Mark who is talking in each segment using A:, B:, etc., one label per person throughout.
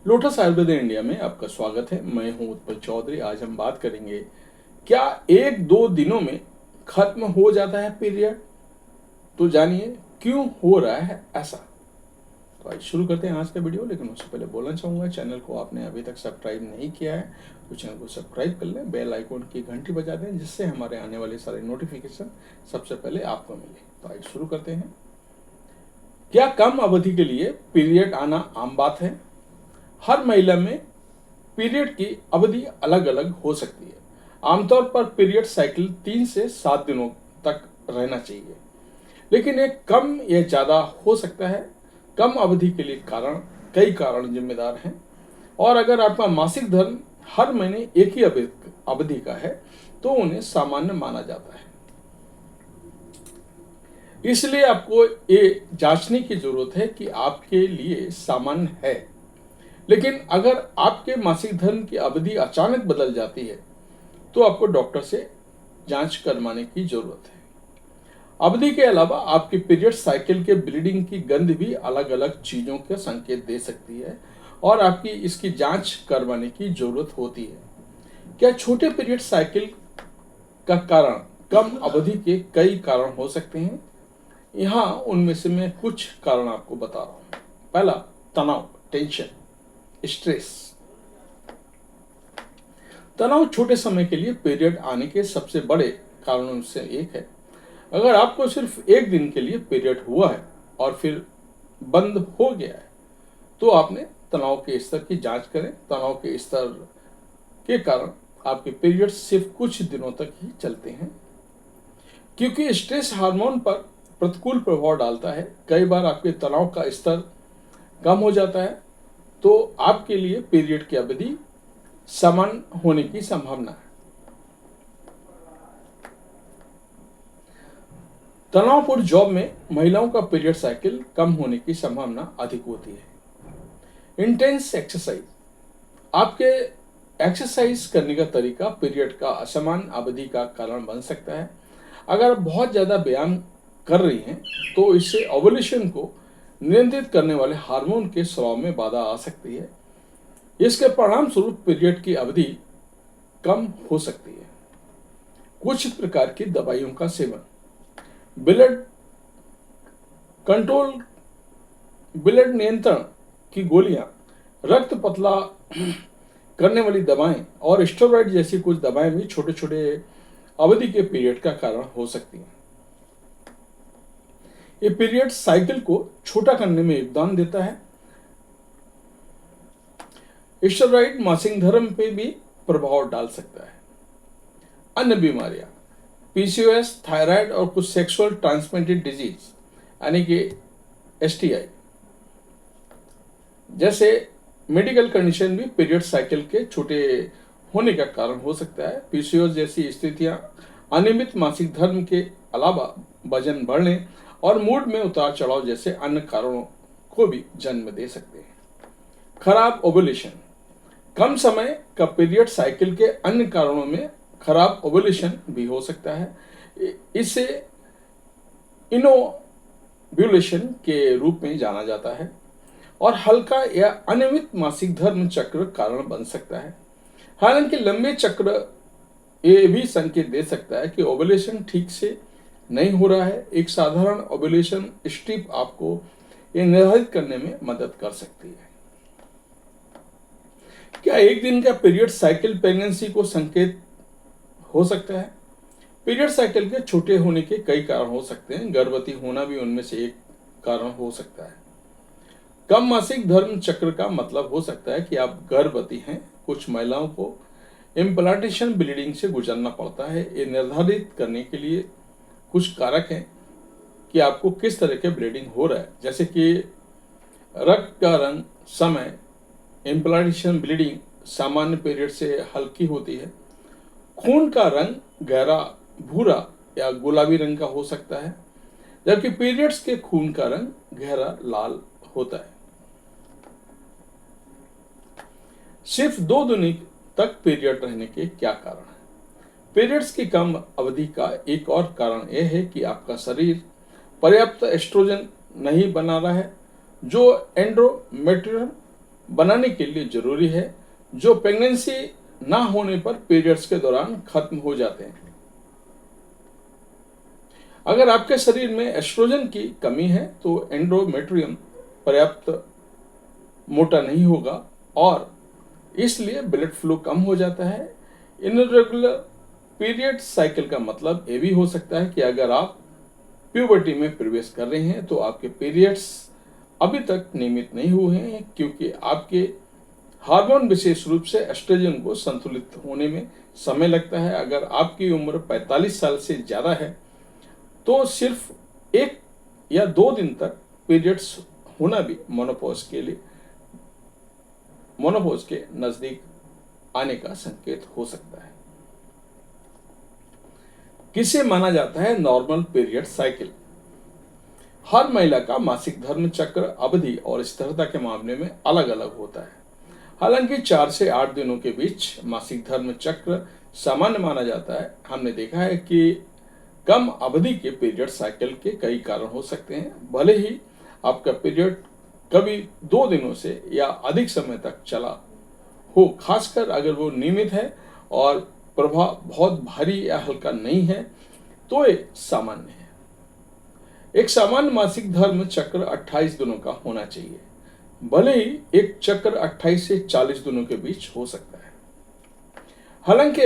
A: Lotus Ayurveda India में आपका स्वागत है। मैं हूं उत्पल चौधरी। आज हम बात करेंगे, क्या एक दो दिनों में खत्म हो जाता है पीरियड? तो जानिए क्यों हो रहा है ऐसा। तो आज शुरू करते हैं आज का वीडियो। लेकिन उससे पहले बोलना चाहूंगा, चैनल को आपने अभी तक सब्सक्राइब नहीं किया है तो चैनल को सब्सक्राइब कर लें, बेल आइकॉन की घंटी बजा दें, जिससे हमारे आने वाले सारे नोटिफिकेशन सबसे पहले आपको मिले। तो आज शुरू करते हैं। क्या कम अवधि के लिए पीरियड आना आम बात है? हर महिला में पीरियड की अवधि अलग अलग हो सकती है। आमतौर पर पीरियड साइकिल 3 से 7 दिनों तक रहना चाहिए, लेकिन ये कम या ज़्यादा हो सकता है। कम अवधि के लिए कई कारण जिम्मेदार हैं, और अगर आपका मासिक धर्म हर महीने एक ही अवधि का है तो उन्हें सामान्य माना जाता है। इसलिए आपको ये जांचने की जरूरत है कि आपके लिए सामान्य है। लेकिन अगर आपके मासिक धर्म की अवधि अचानक बदल जाती है तो आपको डॉक्टर से जांच करवाने की जरूरत है। अवधि के अलावा आपकी पीरियड साइकिल के ब्लीडिंग की गंध भी अलग अलग चीजों का संकेत दे सकती है, और आपकी इसकी जांच करवाने की जरूरत होती है। क्या छोटे पीरियड साइकिल का कारण कम अवधि के कई कारण हो सकते हैं? यहाँ उनमें से मैं कुछ कारण आपको बता रहा हूँ। पहला, तनाव, टेंशन, स्ट्रेस। तनाव छोटे समय के लिए पीरियड आने के सबसे बड़े कारणों से एक है। अगर आपको सिर्फ एक दिन के लिए पीरियड हुआ है और फिर बंद हो गया है तो आपने तनाव के स्तर की जांच करें। तनाव के स्तर के कारण आपके पीरियड सिर्फ कुछ दिनों तक ही चलते हैं, क्योंकि स्ट्रेस हार्मोन पर प्रतिकूल प्रभाव डालता है। कई बार आपके तनाव का स्तर कम हो जाता है तो आपके लिए पीरियड की अवधि सामान्य होने की संभावना है। तनावपूर्ण जॉब में महिलाओं का पीरियड साइकिल कम होने की संभावना अधिक होती है। Intense exercise. आपके एक्सरसाइज करने का तरीका पीरियड का असमान अवधि का कारण बन सकता है। अगर आप बहुत ज्यादा व्यायाम कर रही हैं तो इससे ओवुलेशन को नियंत्रित करने वाले हार्मोन के स्राव में बाधा आ सकती है। इसके परिणाम स्वरूप पीरियड की अवधि कम हो सकती है। कुछ प्रकार की दवाइयों का सेवन, ब्लड कंट्रोल, ब्लड नियंत्रण की गोलियां, रक्त पतला करने वाली दवाएं और स्टेरॉइड जैसी कुछ दवाएं भी छोटे छोटे अवधि के पीरियड का कारण हो सकती हैं। ये पीरियड साइकिल को छोटा करने में योगदान देता है। स्टेरॉइड मासिक धर्म पे भी प्रभाव डाल सकता है। अन्य बीमारियां, पीसीओएस, थायराइड और कुछ सेक्सुअल ट्रांसमिटेड डिजीज यानी कि एसटीआई जैसे मेडिकल कंडीशन भी पीरियड साइकिल के छोटे होने का कारण हो सकता है। पीसीओएस जैसी स्थितियां अनियमित मासिक धर्म के अलावा वजन बढ़ने और मूड में उतार चढ़ाव जैसे अन्य कारणों को भी जन्म दे सकते हैं। खराब ओवुलेशन। कम समय का पीरियड साइकिल के अन्य कारणों में खराब ओवुलेशन भी हो सकता है। इसे इनोव्यूलेशन के रूप में जाना जाता है, और हल्का या अनियमित मासिक धर्म चक्र कारण बन सकता है। हालांकि लंबे चक्र ये भी संकेत दे सकता है कि ओवुलेशन ठीक से नहीं हो रहा है। एक साधारण ओवुलेशन स्ट्रिप आपको ये निर्धारित करने में मदद कर सकती है। क्या एक दिन का पीरियड साइकिल प्रेगनेंसी को संकेत हो सकता है? पीरियड साइकिल के छोटे होने के कई कारण हो सकते हैं। गर्भवती होना भी उनमें से एक कारण हो सकता है। कम मासिक धर्म चक्र का मतलब हो सकता है कि आप गर्भवती हैं। कुछ महिलाओं को इम्प्लांटेशन ब्लीडिंग से गुजरना पड़ता है। ये निर्धारित करने के लिए कुछ कारक हैं कि आपको किस तरह के ब्लीडिंग हो रहा है, जैसे कि रक्त का रंग, समय, इम्प्लांटेशन ब्लीडिंग सामान्य पीरियड से हल्की होती है। खून का रंग गहरा भूरा या गुलाबी रंग का हो सकता है, जबकि पीरियड्स के खून का रंग गहरा लाल होता है। सिर्फ 2 दिन तक पीरियड रहने के क्या कारण है? पीरियड्स की कम अवधि का एक और कारण यह है कि आपका शरीर पर्याप्त एस्ट्रोजन नहीं बना रहा है, जो एंड्रोमेट्रियम बनाने के लिए जरूरी है, जो प्रेगनेंसी ना होने पर पीरियड्स के दौरान खत्म हो जाते हैं। अगर आपके शरीर में एस्ट्रोजन की कमी है तो एंडोमेट्रियम पर्याप्त मोटा नहीं होगा और इसलिए ब्लड फ्लो कम हो जाता है। इनरेगुलर पीरियड साइकिल का मतलब ये भी हो सकता है कि अगर आप प्यूबर्टी में प्रवेश कर रहे हैं तो आपके पीरियड्स अभी तक नियमित नहीं हुए हैं, क्योंकि आपके हार्मोन विशेष रूप से एस्ट्रोजन को संतुलित होने में समय लगता है। अगर आपकी उम्र 45 साल से ज़्यादा है तो सिर्फ 1 या 2 दिन तक पीरियड्स होना भी मोनोपॉज के नजदीक आने का संकेत हो सकता है। किसे माना जाता है नॉर्मल पीरियड साइकिल? हर महिला का मासिक धर्म चक्र अवधि और स्थिरता के मामले में अलग अलग होता है। हालांकि 4 से 8 दिनों के बीच मासिक धर्म चक्र सामान्य माना जाता है। हमने देखा है कि कम अवधि के पीरियड साइकिल के कई कारण हो सकते हैं। भले ही आपका पीरियड कभी 2 दिनों से या अधिक समय तक चला हो, खासकर अगर वो नियमित है और प्रभाव बहुत भारी या हल्का नहीं है तो ये सामान्य है। एक सामान्य मासिक धर्म चक्र 28 दिनों का होना चाहिए, भले ही एक चक्र 28 से 40 दिनों के बीच हो सकता है। हालांकि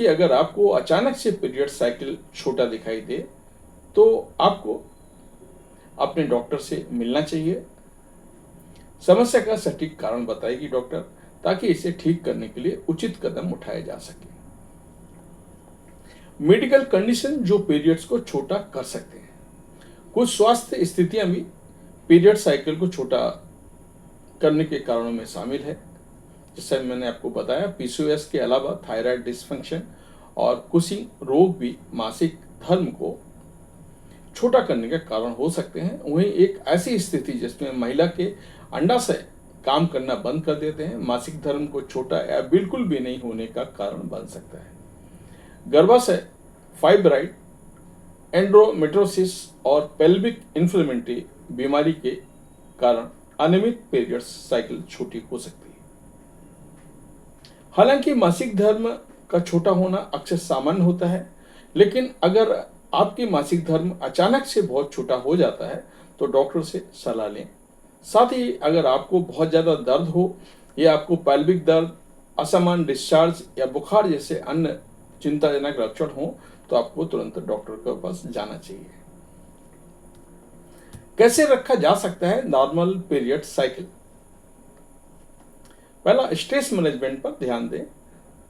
A: अगर आपको अचानक से पीरियड साइकिल छोटा दिखाई दे तो आपको अपने डॉक्टर से मिलना चाहिए। समस्या का सटीक कारण बताएगी डॉक्टर, ताकि इसे ठीक करने के लिए उचित कदम उठाए जा सके। मेडिकल कंडीशन जो पीरियड्स को छोटा कर सकते हैं। कुछ स्वास्थ्य स्थितियां भी पीरियड साइकिल को छोटा करने के कारणों में शामिल है। जैसे मैंने आपको बताया, पीसीओएस के अलावा थायराइड डिसफंक्शन और कुशिंग रोग भी मासिक धर्म को छोटा करने का कारण हो सकते हैं। वहीं एक ऐसी स्थिति जिसमें महिला के अंडाशय काम करना बंद कर देते हैं, मासिक धर्म को छोटा या बिल्कुल भी नहीं होने का कारण बन सकता है। गर्भाशय, फाइब्राइड, एंड्रोमेट्रोसिस और पेल्विक इन्फ्लेमेटरी बीमारी के कारण अनियमित पीरियड साइकिल छोटी हो सकती है। हालांकि मासिक धर्म का छोटा होना अक्सर सामान्य होता है, लेकिन अगर आपकी मासिक धर्म अचानक से बहुत छोटा हो जाता है तो डॉक्टर से सलाह लें। साथ ही अगर आपको बहुत ज़्यादा दर्द हो या आपको पैल्विक दर्द, असमान डिस्चार्ज या बुखार जैसे अन्य चिंताजनक लक्षण हो तो आपको तुरंत डॉक्टर के पास जाना चाहिए। कैसे रखा जा सकता है नॉर्मल पीरियड साइकिल? पहला, स्ट्रेस मैनेजमेंट पर ध्यान दें।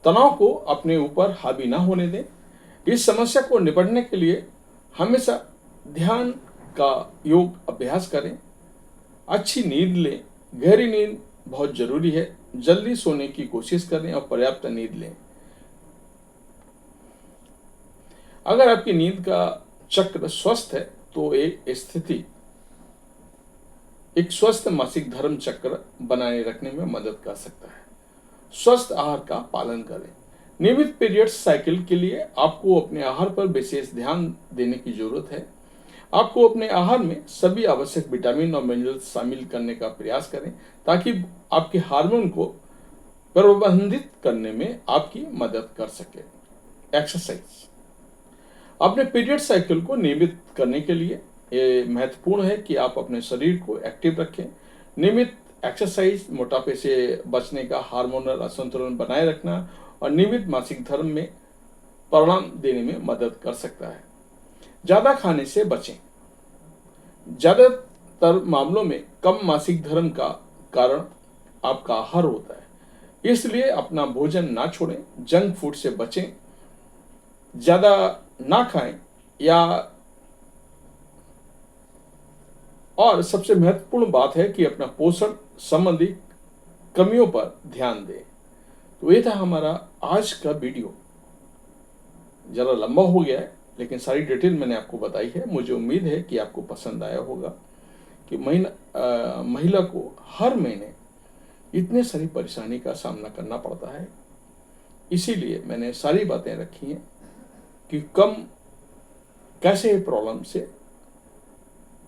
A: तनाव को अपने ऊपर हावी ना होने दें। इस समस्या को निपटने के लिए हमेशा ध्यान का योग अभ्यास करें। अच्छी नींद लें। गहरी नींद बहुत जरूरी है। जल्दी सोने की कोशिश करें और पर्याप्त नींद लें। अगर आपकी नींद का चक्र स्वस्थ है तो एक स्वस्थ मासिक धर्म चक्र बनाए रखने में मदद कर सकता है। स्वस्थ आहार का पालन करें। नियमित पीरियड साइकिल के लिए आपको अपने आहार पर विशेष ध्यान देने की जरूरत है। आपको अपने आहार में सभी आवश्यक विटामिन और मिनरल्स शामिल करने का प्रयास करें ताकि आपके हार्मोन को प्रबंधित करने में आपकी मदद कर सके। एक्सरसाइज। अपने पीरियड साइकिल को नियमित करने के लिए ये महत्वपूर्ण है कि आप अपने शरीर को एक्टिव रखें। नियमित एक्सरसाइज मोटापे से बचने का, हार्मोनल असंतुलन बनाए रखना और नियमित मासिक धर्म में परिणाम देने में मदद कर सकता है। ज्यादा खाने से बचें। ज्यादातर मामलों में कम मासिक धर्म का कारण आपका आहार होता है, इसलिए अपना भोजन ना छोड़ें। जंक फूड से बचें, ज्यादा ना खाएं और सबसे महत्वपूर्ण बात है कि अपना पोषण संबंधी कमियों पर ध्यान दें। तो ये था हमारा आज का वीडियो। जरा लंबा हो गया है, लेकिन सारी डिटेल मैंने आपको बताई है। मुझे उम्मीद है कि आपको पसंद आया होगा कि महिला को हर महीने इतने सारी परेशानी का सामना करना पड़ता है। इसीलिए मैंने सारी बातें रखी हैं कि कैसे प्रॉब्लम से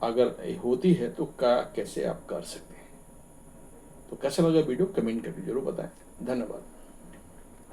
A: अगर होती है तो क्या कैसे आप कर सकते हैं। तो कैसा लगा वीडियो कमेंट करके जरूर बताएं। धन्यवाद।